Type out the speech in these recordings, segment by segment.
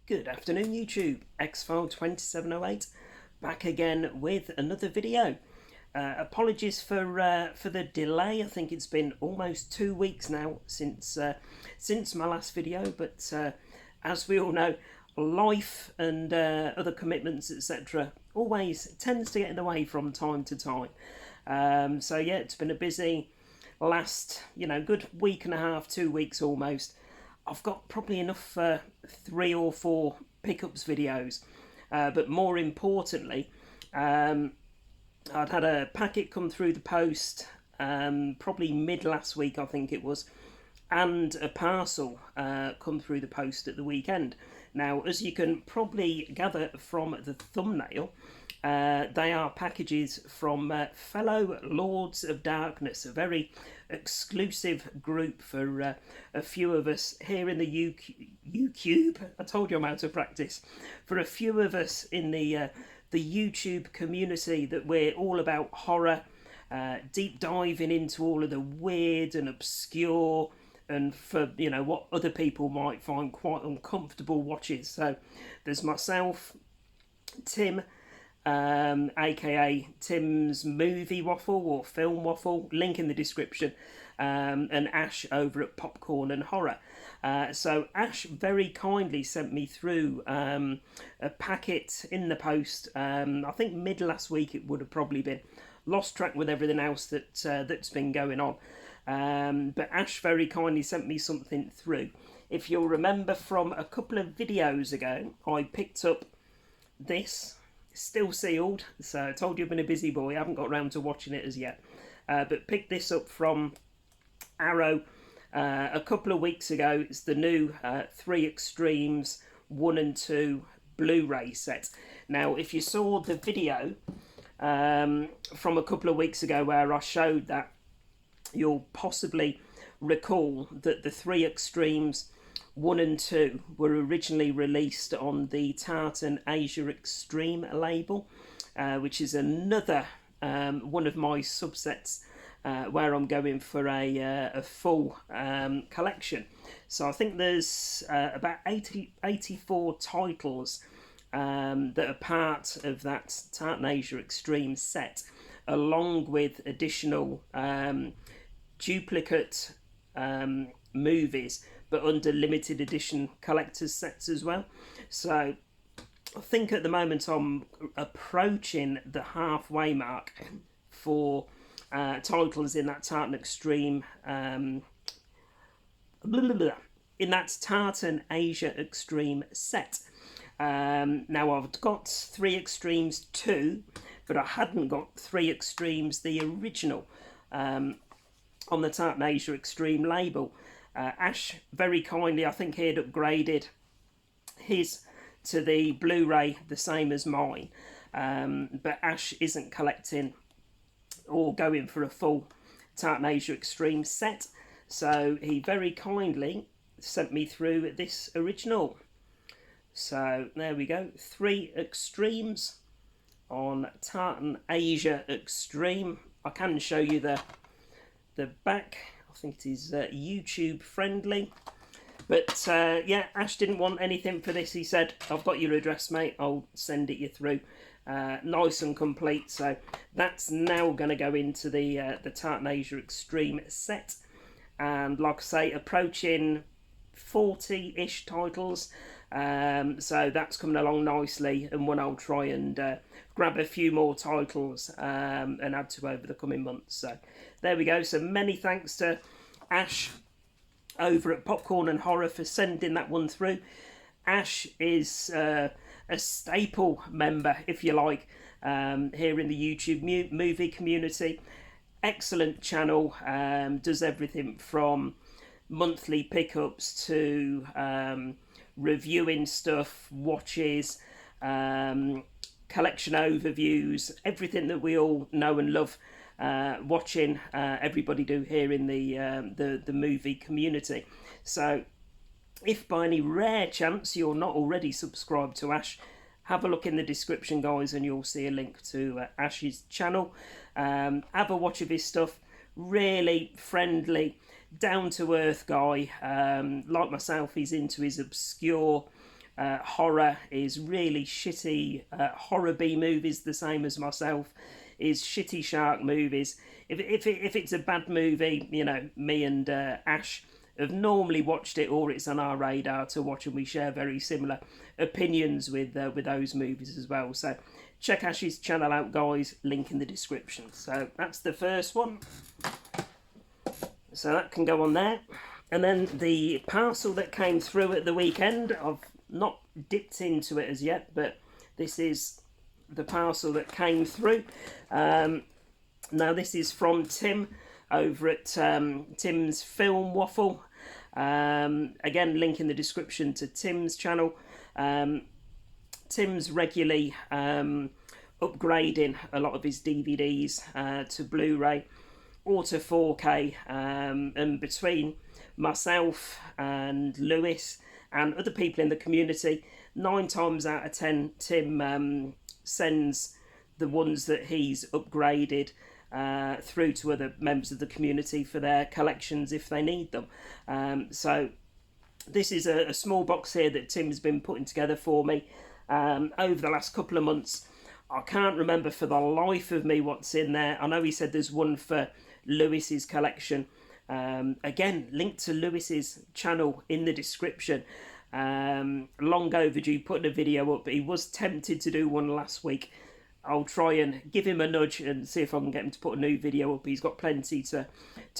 Good afternoon YouTube, Xfile2708 back again with another video. Apologies for the delay. I think it's been almost 2 weeks now since my last video, but as we all know, life and other commitments, etc., always tends to get in the way from time to time. So yeah, it's been a busy last, good week and a half, 2 weeks almost. I've got probably enough for 3 or 4 pickups videos, but more importantly, I'd had a packet come through the post probably mid last week, I think it was, and a parcel come through the post at the weekend. Now, as you can probably gather from the thumbnail, they are packages from fellow Lords of Darkness, a very exclusive group for a few of us here in the YouTube. I told you I'm out of practice. For a few of us in the YouTube community, that we're all about horror, deep diving into all of the weird and obscure, and for what other people might find quite uncomfortable watches. So there's myself, Tim, aka Tim's Movie Waffle or Film Waffle, link in the description, and Ash over at Popcorn and Horror. So Ash very kindly sent me through a packet in the post. I think mid last week it would have probably been. Lost track with everything else that's been going on. But Ash very kindly sent me something through. If you'll remember from a couple of videos ago, I picked up this, still sealed, so I told you I've been a busy boy, I haven't got around to watching it as yet, but picked this up from Arrow a couple of weeks ago. It's the new 3 Extremes 1 and 2 Blu-ray set. Now, if you saw the video from a couple of weeks ago where I showed that, you'll possibly recall that the 3 Extremes 1 and 2 were originally released on the Tartan Asia Extreme label, which is another one of my subsets where I'm going for a full collection. So I think there's about 84 titles that are part of that Tartan Asia Extreme set, along with additional duplicate movies, but under limited edition collector's sets as well. So I think at the moment I'm approaching the halfway mark for titles in that Tartan Extreme, in that Tartan Asia Extreme set. Now I've got 3 Extremes 2, but I hadn't got 3 Extremes the original on the Tartan Asia Extreme label. Ash very kindly, I think he had upgraded his to the Blu-ray the same as mine, but Ash isn't collecting or going for a full Tartan Asia Extreme set, so he very kindly sent me through this original. So there we go, 3 Extremes on Tartan Asia Extreme. I can show you the back. I think it is YouTube friendly, but yeah, Ash didn't want anything for this. He said, I've got your address, mate, I'll send it you through. Nice and complete. So that's now going to go into the Tartan Asia Extreme set, and like I say, approaching 40-ish titles, so that's coming along nicely, and one I'll try and grab a few more titles and add to over the coming months. So there we go. So many thanks to Ash over at Popcorn and Horror for sending that one through. Ash is a staple member, if you like, here in the YouTube movie community. Excellent channel, does everything from monthly pickups to reviewing stuff, watches, collection overviews, everything that we all know and love watching everybody do here in the movie community. So if by any rare chance you're not already subscribed to Ash, have a look in the description, guys, and you'll see a link to Ash's channel. Have a watch of his stuff. Really friendly, down-to-earth guy. Like myself, he's into his obscure horror, is really shitty horror B movies, the same as myself, is shitty shark movies. If it's a bad movie, you know, me and Ash have normally watched it, or it's on our radar to watch, and we share very similar opinions with those movies as well. So check Ash's channel out, guys, link in the description. So that's the first one, so that can go on there. And then the parcel that came through at the weekend, I've not dipped into it as yet, but this is the parcel that came through. Now this is from Tim over at Tim's Film Waffle. Again, link in the description to Tim's channel. Tim's regularly upgrading a lot of his DVDs to Blu-ray or to 4K, and between myself and Lewis and other people in the community, 9 times out of 10 Tim sends the ones that he's upgraded through to other members of the community for their collections if they need them. So this is a small box here that Tim's been putting together for me over the last couple of months. I can't remember for the life of me what's in there. I know he said there's one for Lewis's collection. Again, link to Lewis's channel in the description. Long overdue putting a video up. He was tempted to do one last week. I'll try and give him a nudge and see if I can get him to put a new video up. He's got plenty to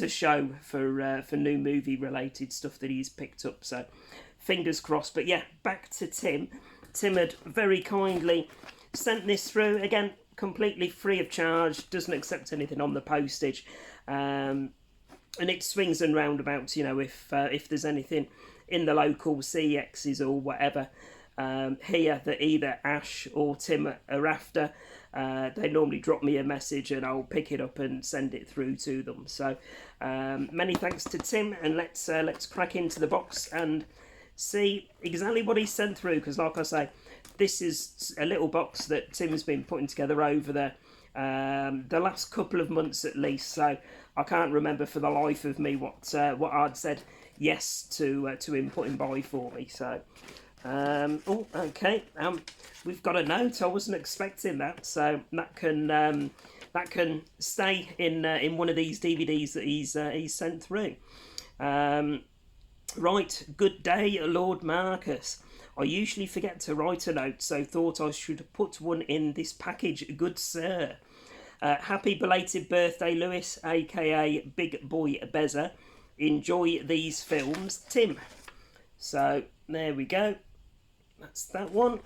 show for new movie related stuff that he's picked up, so fingers crossed. But yeah, back to Tim. Tim had very kindly sent this through, again completely free of charge, doesn't accept anything on the postage, and it swings and roundabouts, you know, if there's anything in the local CEXs or whatever here that either Ash or Tim are after, they normally drop me a message and I'll pick it up and send it through to them. So many thanks to Tim, and let's crack into the box and see exactly what he sent through, because like I say, this is a little box that Tim's been putting together over the last couple of months at least, so I can't remember for the life of me what I'd said yes to him putting by for me. So oh, okay, we've got a note. I wasn't expecting that, so that can stay in one of these DVDs that he's sent through. Right, good day, Lord Marcus. I usually forget to write a note, so thought I should put one in this package, good sir. Happy belated birthday, Lewis, aka Big Boy Beza. Enjoy these films, Tim. So there we go. That's that one.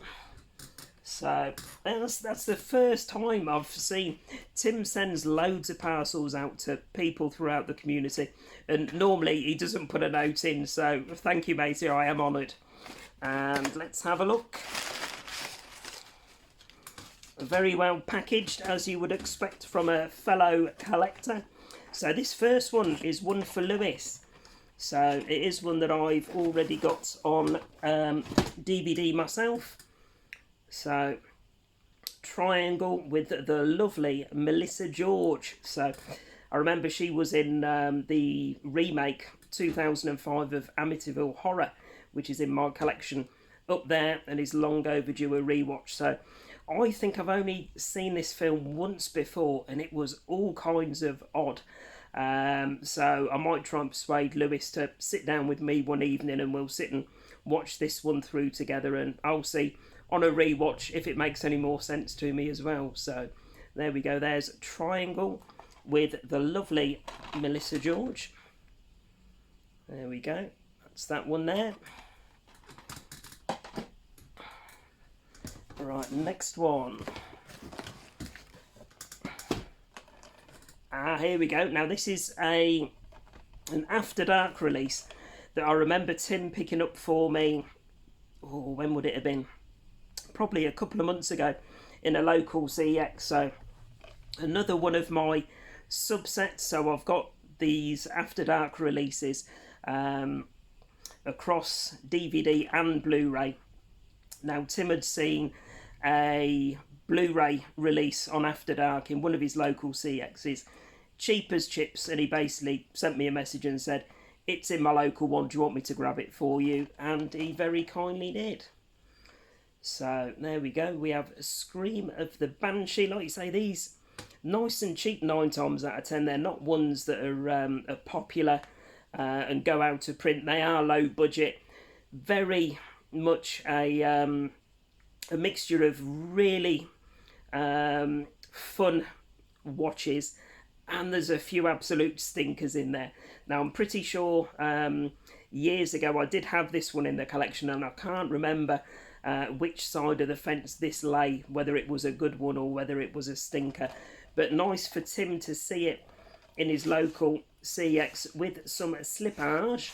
So that's the first time I've seen Tim sends loads of parcels out to people throughout the community, and normally he doesn't put a note in, so thank you, matey, I am honoured. And let's have a look. Very well packaged, as you would expect from a fellow collector. So this first one is one for Lewis. So it is one that I've already got on DVD myself. So Triangle with the lovely Melissa George. So I remember she was in the remake 2005 of Amityville Horror, which is in my collection up there and is long overdue a rewatch. So I think I've only seen this film once before and it was all kinds of odd. So I might try and persuade Lewis to sit down with me one evening and we'll sit and watch this one through together, and I'll see on a rewatch if it makes any more sense to me as well. So there we go, there's Triangle with the lovely Melissa George. There we go, that's that one there. Right, next one. Here we go. Now this is an After Dark release that I remember Tim picking up for me, oh, when would it have been? Probably a couple of months ago in a local CEX. So another one of my subsets. So I've got these After Dark releases across DVD and Blu-ray. Now Tim had seen a Blu-ray release on After Dark in one of his local CEXs, cheap as chips, and he basically sent me a message and said, it's in my local one, do you want me to grab it for you? And he very kindly did. So there we go. We have Scream of the Banshee. Like you say, these nice and cheap 9 times out of 10. They're not ones that are popular and go out of print. They are low budget. Very much a mixture of really fun watches, and there's a few absolute stinkers in there. Now I'm pretty sure years ago I did have this one in the collection, and I can't remember which side of the fence this lay, whether it was a good one or whether it was a stinker. But nice for Tim to see it in his local CX with some slippage.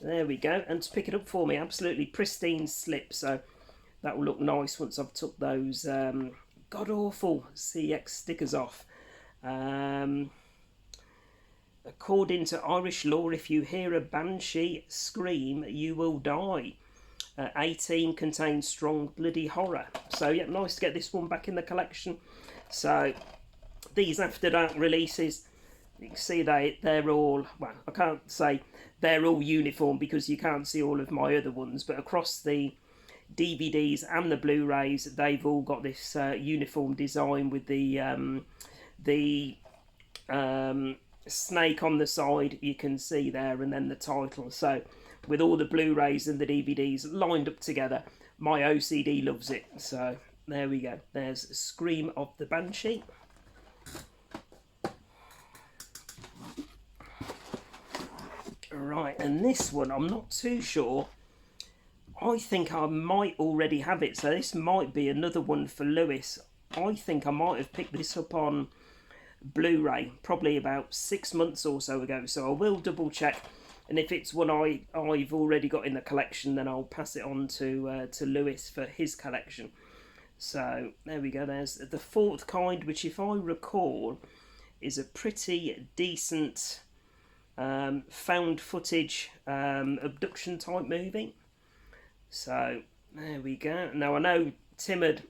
There we go, and to pick it up for me, absolutely pristine slip, so that will look nice once I've took those god-awful CX stickers off. According to Irish law, if you hear a banshee scream, you will die. 18 contains strong bloody horror. So yeah, nice to get this one back in the collection. So these After Dark releases, you can see they're all, well, I can't say they're all uniform because you can't see all of my other ones, but across the DVDs and the Blu-rays, they've all got this uniform design with the snake on the side, you can see there, and then the title. So with all the Blu-rays and the DVDs lined up together, my OCD loves it. So there we go. There's Scream of the Banshee. Right, and this one, I'm not too sure. I think I might already have it, so this might be another one for Lewis. I think I might have picked this up on Blu-ray probably about 6 months or so ago, so I will double check, and if it's one I've already got in the collection, then I'll pass it on to Lewis for his collection. So there we go. There's The Fourth Kind, which if I recall is a pretty decent found footage abduction type movie. So there we go. Now I know Tim had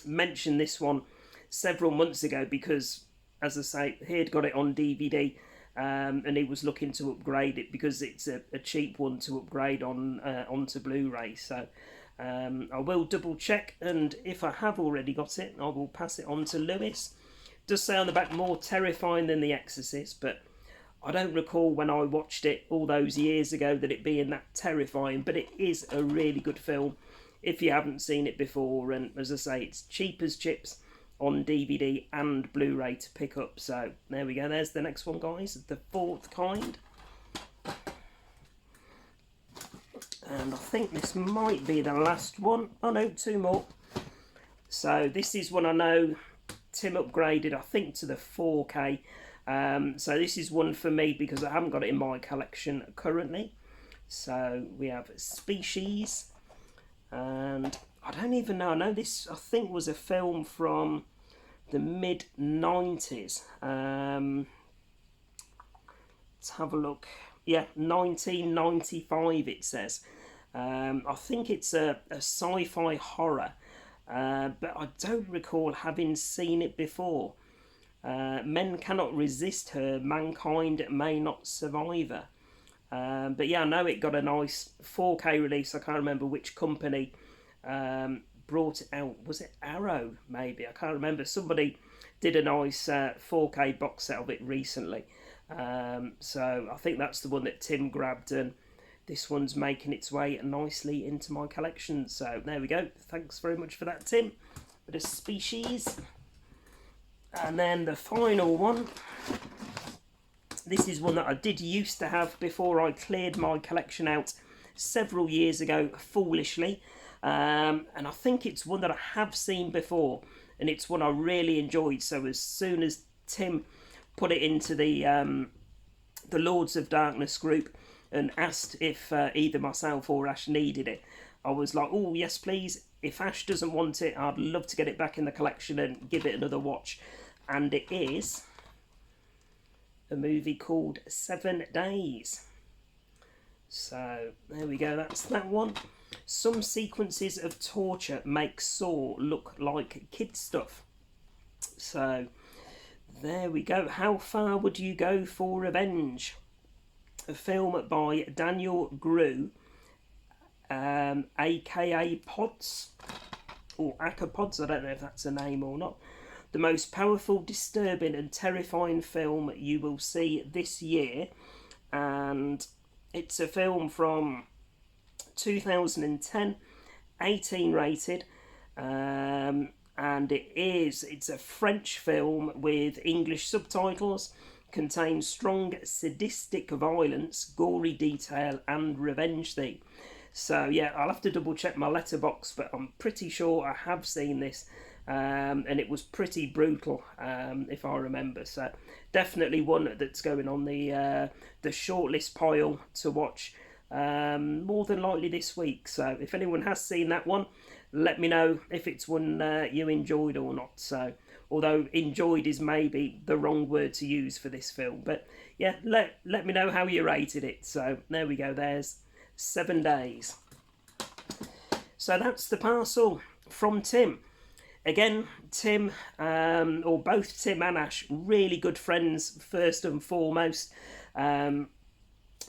mentioned this one several months ago because, as I say, he had got it on DVD and he was looking to upgrade it because it's a cheap one to upgrade on onto Blu-ray. So I will double check, and if I have already got it, I will pass it on to Lewis. It does say on the back more terrifying than The Exorcist, but I don't recall when I watched it all those years ago that it being that terrifying, but it is a really good film if you haven't seen it before, and as I say, it's cheap as chips on DVD and Blu-ray to pick up. So there we go, there's the next one, guys, The Fourth Kind. And I think this might be the last one. Oh no, 2 more. So this is one I know Tim upgraded, I think, to the 4K. So this is one for me because I haven't got it in my collection currently. So we have Species, and I don't even know. I know this, I think, was a film from the mid-90s. Let's have a look. Yeah, 1995 it says. I think it's a sci-fi horror, but I don't recall having seen it before. Men cannot resist her, mankind may not survive her. But yeah, I know it got a nice 4K release. I can't remember which company brought it out. Was it Arrow, maybe? I can't remember. Somebody did a nice 4K box set of it recently. So I think that's the one that Tim grabbed, and this one's making its way nicely into my collection. So there we go. Thanks very much for that, Tim. Bit of Species. And then the final one, this is one that I did used to have before I cleared my collection out several years ago, foolishly. And I think it's one that I have seen before, and it's one I really enjoyed. So as soon as Tim put it into the Lords of Darkness group and asked if either myself or Ash needed it, I was like, oh yes please. If Ash doesn't want it, I'd love to get it back in the collection and give it another watch. And it is a movie called 7 Days. So there we go, that's that one. Some sequences of torture make Saw look like kid stuff. So there we go. How far would you go for revenge? A film by Daniel Grew, aka Pods, or Acapods, I don't know if that's a name or not. The most powerful, disturbing and terrifying film you will see this year. And it's a film from 2010, 18 rated, and it's a French film with English subtitles, contains strong sadistic violence, gory detail and revenge theme. So yeah, I'll have to double check my letterbox, but I'm pretty sure I have seen this, and it was pretty brutal, if I remember. So definitely one that's going on the shortlist pile to watch, more than likely this week. So if anyone has seen that one, let me know if it's one you enjoyed or not. So although enjoyed is maybe the wrong word to use for this film, but yeah, let me know how you rated it. So there we go, there's 7 days. So that's the parcel from Tim. Again, Tim, or both Tim and Ash, really good friends first and foremost.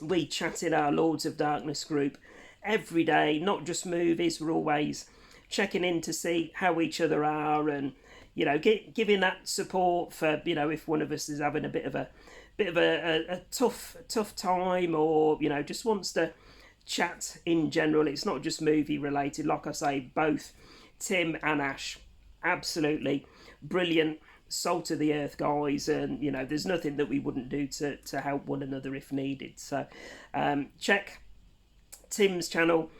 We chat in our Lords of Darkness group every day, not just movies. We're always checking in to see how each other are, and you know, giving that support for, you know, if one of us is having a bit of a tough time, or you know, just wants to chat in general. It's not just movie related. Like I say, both Tim and Ash, absolutely brilliant, salt of the earth guys, and you know, there's nothing that we wouldn't do to help one another if needed. So check Tim's channel.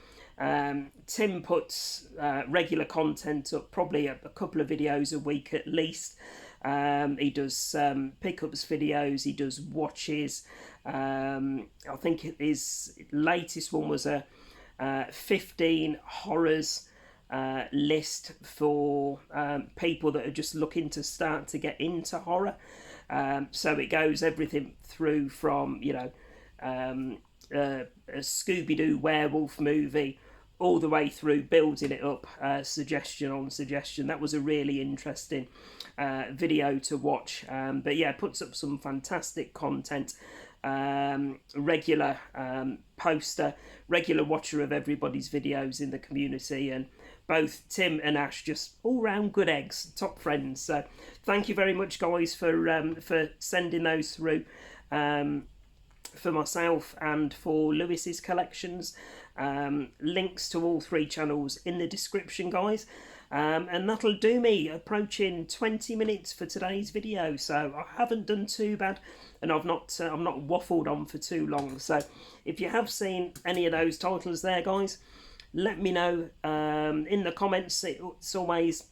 Tim puts regular content up, probably a couple of videos a week at least. He does pickups videos, he does watches. I think his latest one was a 15 horrors list for people that are just looking to start to get into horror. So it goes everything through from, you know, a Scooby-Doo werewolf movie, all the way through, building it up, suggestion on suggestion. That was a really interesting video to watch. But yeah, puts up some fantastic content. Regular poster, regular watcher of everybody's videos in the community, and both Tim and Ash just all round good eggs, top friends. So thank you very much, guys, for sending those through. For myself and for Lewis's collections. Links to all 3 channels in the description, guys. And that'll do me, approaching 20 minutes for today's video. So I haven't done too bad, and I'm not waffled on for too long. So if you have seen any of those titles there, guys, let me know in the comments. It's always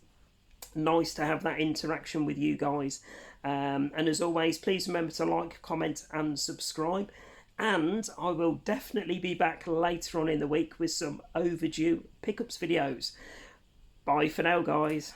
nice to have that interaction with you guys. And as always, please remember to like, comment and subscribe. And I will definitely be back later on in the week with some overdue pickups videos. Bye for now, guys.